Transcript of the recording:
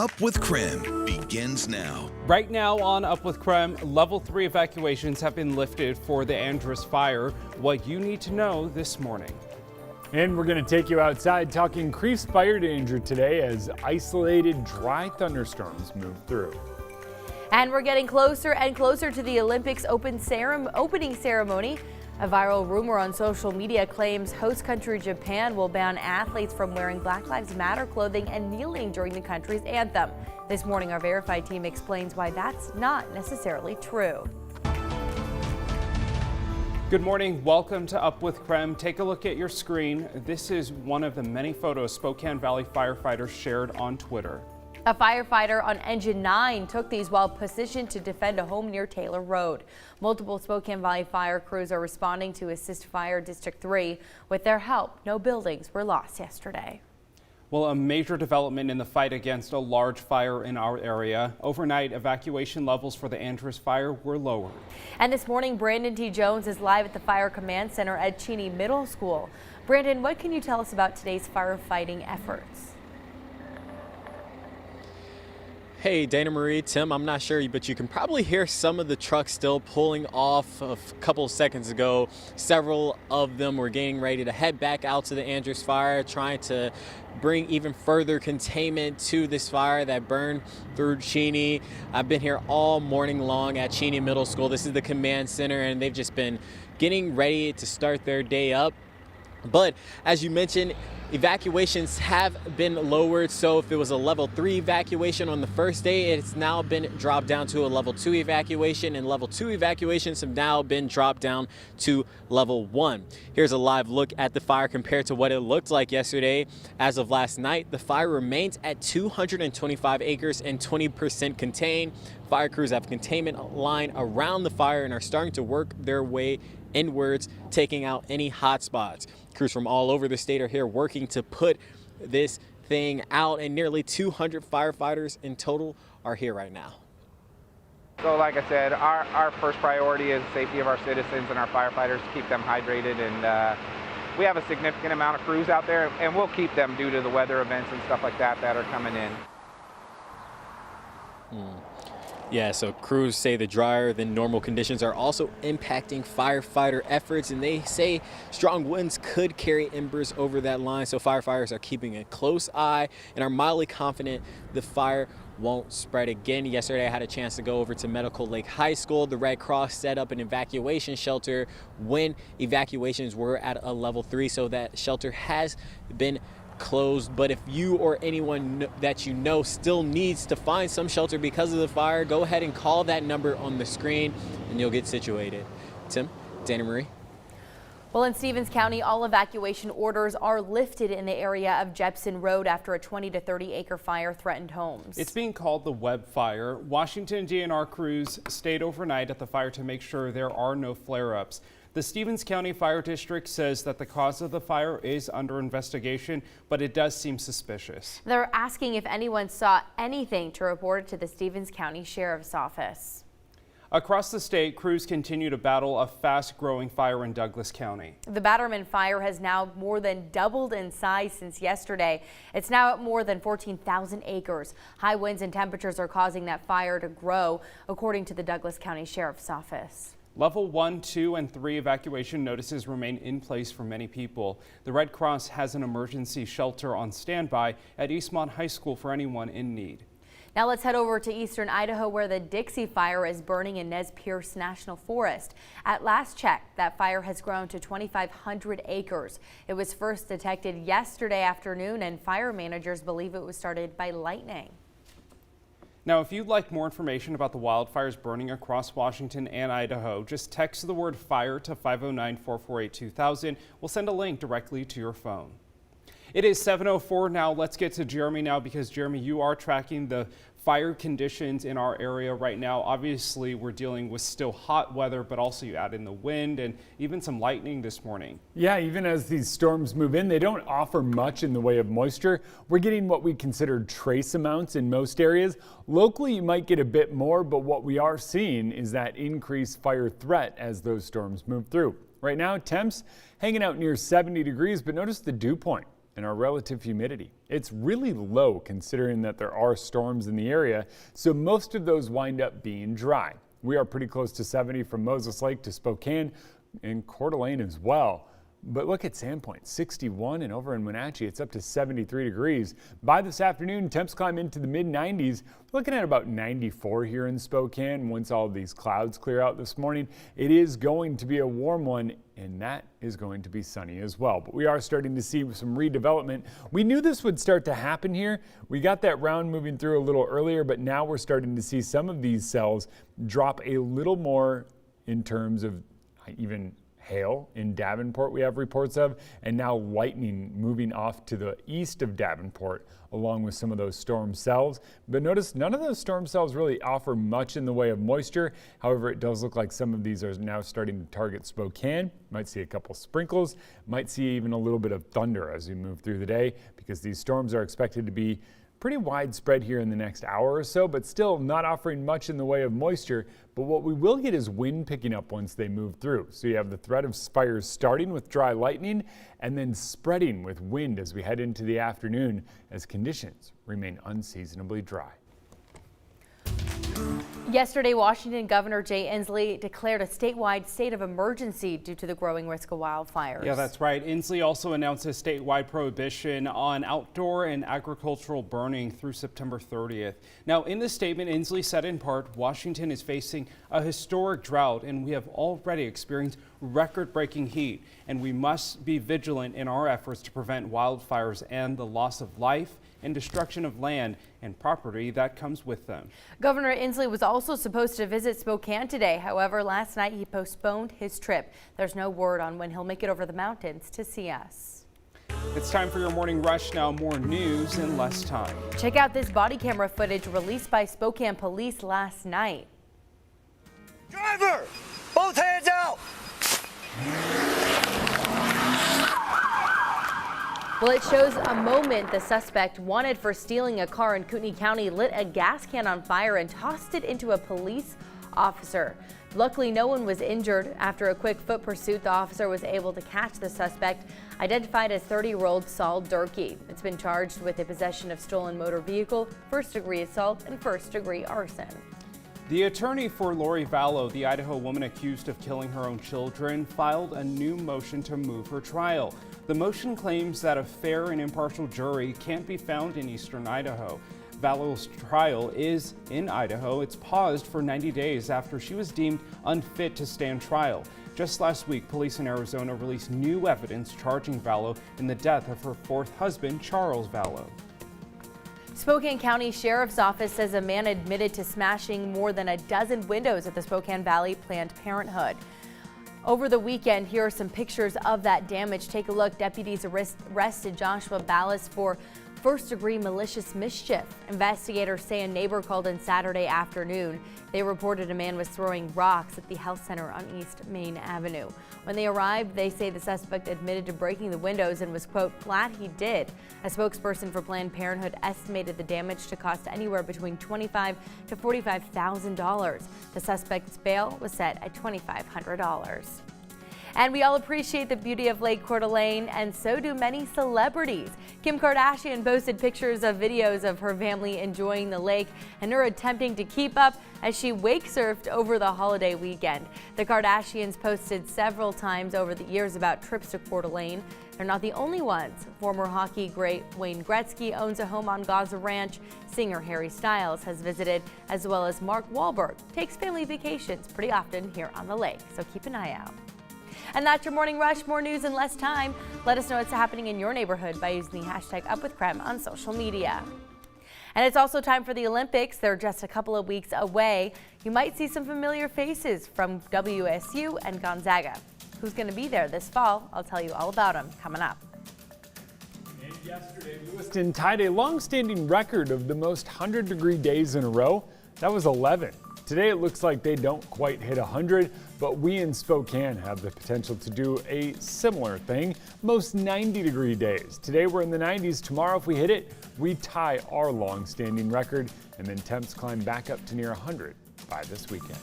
Up with KREM begins now. Right now on Up with KREM, level 3 evacuations have been lifted for the Andrus Fire. What you need to know this morning. And we're going to take you outside talking KREM's fire danger today as isolated dry thunderstorms move through. And we're getting closer and closer to the Olympics opening ceremony. A viral rumor on social media claims host country Japan will ban athletes from wearing Black Lives Matter clothing and kneeling during the country's anthem. This morning, our Verified team explains why that's not necessarily true. Good morning. Welcome to Up with KREM. Take a look at your screen. This is one of the many photos Spokane Valley firefighters shared on Twitter. A firefighter on Engine 9 took these while positioned to defend a home near Taylor Road. Multiple Spokane Valley fire crews are responding to assist Fire District 3. With their help, no buildings were lost yesterday. Well, a major development in the fight against a large fire in our area. Overnight, evacuation levels for the Andrus Fire were lowered. And this morning, Brandon T. Jones is live at the Fire Command Center at Cheney Middle School. Brandon, what can you tell us about today's firefighting efforts? Hey, Dana Marie, Tim, I'm not sure, but you can probably hear some of the trucks still pulling off a couple of seconds ago. Several of them were getting ready to head back out to the Andrus Fire, trying to bring even further containment to this fire that burned through Cheney. I've been here all morning long at Cheney Middle School. This is the command center, and they've just been getting ready to start their day up. But as you mentioned, evacuations have been lowered. So if it was a level 3 evacuation on the first day, it's now been dropped down to a level 2 evacuation, and level 2 evacuations have now been dropped down to level 1. Here's a live look at the fire compared to what it looked like yesterday. As of last night, the fire remains at 225 acres and 20% contained. Fire crews have containment line around the fire and are starting to work their way inwards, taking out any hot spots. Crews from all over the state are here working to put this thing out, and nearly 200 firefighters in total are here right now. So like I said, our first priority is the safety of our citizens and our firefighters, to keep them hydrated, and we have a significant amount of crews out there, and we'll keep them due to the weather events and stuff like that are coming in. Yeah, so crews say the drier than normal conditions are also impacting firefighter efforts, and they say strong winds could carry embers over that line. So firefighters are keeping a close eye and are mildly confident the fire won't spread again. Yesterday, I had a chance to go over to Medical Lake High School. The Red Cross set up an evacuation shelter when evacuations were at a level 3, so that shelter has been closed. But if you or anyone that you know still needs to find some shelter because of the fire, go ahead and call that number on the screen and you'll get situated. Tim, Dana Marie. Well, in Stevens County, all evacuation orders are lifted in the area of Jepson Road after a 20 to 30 acre fire threatened homes. It's being called the Wildfire. Washington DNR crews stayed overnight at the fire to make sure there are no flare-ups. The Stevens County Fire District says that the cause of the fire is under investigation, but it does seem suspicious. They're asking if anyone saw anything to report it to the Stevens County Sheriff's Office. Across the state, crews continue to battle a fast-growing fire in Douglas County. The Batterman fire has now more than doubled in size since yesterday. It's now at more than 14,000 acres. High winds and temperatures are causing that fire to grow, according to the Douglas County Sheriff's Office. Level 1, 2, and 3 evacuation notices remain in place for many people. The Red Cross has an emergency shelter on standby at Eastmont High School for anyone in need. Now let's head over to eastern Idaho, where the Dixie Fire is burning in Nez Perce National Forest. At last check, that fire has grown to 2,500 acres. It was first detected yesterday afternoon, and fire managers believe it was started by lightning. Now, if you'd like more information about the wildfires burning across Washington and Idaho, just text the word FIRE to 509-448-2000. We'll send a link directly to your phone. It is 7:04 now. Let's get to Jeremy now, because Jeremy, you are tracking the fire conditions in our area right now. Obviously, we're dealing with still hot weather, but also you add in the wind and even some lightning this morning. Yeah, even as these storms move in, they don't offer much in the way of moisture. We're getting what we consider trace amounts in most areas. Locally, you might get a bit more, but what we are seeing is that increased fire threat as those storms move through. Right now, temps hanging out near 70 degrees, but notice the dew point. and our relative humidity. It's really low considering that there are storms in the area, so most of those wind up being dry. We are pretty close to 70 from Moses Lake to Spokane and Coeur d'Alene as well. But look at Sandpoint, 61, and over in Wenatchee, it's up to 73 degrees. By this afternoon, temps climb into the mid-90s. We're looking at about 94 here in Spokane. Once all of these clouds clear out this morning, it is going to be a warm one, and that is going to be sunny as well. But we are starting to see some redevelopment. We knew this would start to happen here. We got that round moving through a little earlier, but now we're starting to see some of these cells drop a little more in terms of even hail in Davenport we have reports of, and now lightning moving off to the east of Davenport along with some of those storm cells. But notice none of those storm cells really offer much in the way of moisture. However, it does look like some of these are now starting to target Spokane. Might see a couple sprinkles, might see even a little bit of thunder as we move through the day, because these storms are expected to be pretty widespread here in the next hour or so, but still not offering much in the way of moisture. But what we will get is wind picking up once they move through. So you have the threat of fires starting with dry lightning and then spreading with wind as we head into the afternoon as conditions remain unseasonably dry. Yesterday, Washington Governor Jay Inslee declared a statewide state of emergency due to the growing risk of wildfires. Yeah, that's right. Inslee also announced a statewide prohibition on outdoor and agricultural burning through September 30th. Now, in this statement, Inslee said in part, Washington is facing a historic drought and we have already experienced record-breaking heat, and we must be vigilant in our efforts to prevent wildfires and the loss of life and destruction of land and property that comes with them. Governor Inslee was also supposed to visit Spokane today. However, last night he postponed his trip. There's no word on when he'll make it over the mountains to see us. It's time for your morning rush now. More news in less time. Check out this body camera footage released by Spokane police last night. Driver, both hands out. Well, it shows a moment the suspect, wanted for stealing a car in Kootenai County, lit a gas can on fire and tossed it into a police officer. Luckily, no one was injured. After a quick foot pursuit, the officer was able to catch the suspect, identified as 30-year-old Saul Durkee. It's been charged with the possession of stolen motor vehicle, first-degree assault, and first-degree arson. The attorney for Lori Vallow, the Idaho woman accused of killing her own children, filed a new motion to move her trial. The motion claims that a fair and impartial jury can't be found in eastern Idaho. Vallow's trial is in Idaho. It's paused for 90 days after she was deemed unfit to stand trial. Just last week, police in Arizona released new evidence charging Vallow in the death of her fourth husband, Charles Vallow. Spokane County Sheriff's Office says a man admitted to smashing more than a dozen windows at the Spokane Valley Planned Parenthood. Over the weekend, here are some pictures of that damage. Take a look. Deputies arrested Joshua Ballas for first-degree malicious mischief. Investigators say a neighbor called in Saturday afternoon. They reported a man was throwing rocks at the health center on East Main Avenue. When they arrived, they say the suspect admitted to breaking the windows and was, quote, glad he did. A spokesperson for Planned Parenthood estimated the damage to cost anywhere between $25,000 to $45,000. The suspect's bail was set at $2,500. And we all appreciate the beauty of Lake Coeur d'Alene, and so do many celebrities. Kim Kardashian posted pictures of videos of her family enjoying the lake and her attempting to keep up as she wake surfed over the holiday weekend. The Kardashians posted several times over the years about trips to Coeur d'Alene. They're not the only ones. Former hockey great Wayne Gretzky owns a home on Gaza Ranch. Singer Harry Styles has visited, as well as Mark Wahlberg takes family vacations pretty often here on the lake, so keep an eye out. And that's your Morning Rush. More news in less time. Let us know what's happening in your neighborhood by using the hashtag #UpWithKREM on social media. And it's also time for the Olympics. They're just a couple of weeks away. You might see some familiar faces from WSU and Gonzaga. Who's going to be there this fall? I'll tell you all about them coming up. And yesterday, Lewiston tied a long-standing record of the most 100-degree days in a row. That was 11. Today it looks like they don't quite hit 100, but we in Spokane have the potential to do a similar thing, most 90-degree days. Today we're in the 90s. Tomorrow, if we hit it, we tie our long-standing record, and then temps climb back up to near 100 by this weekend.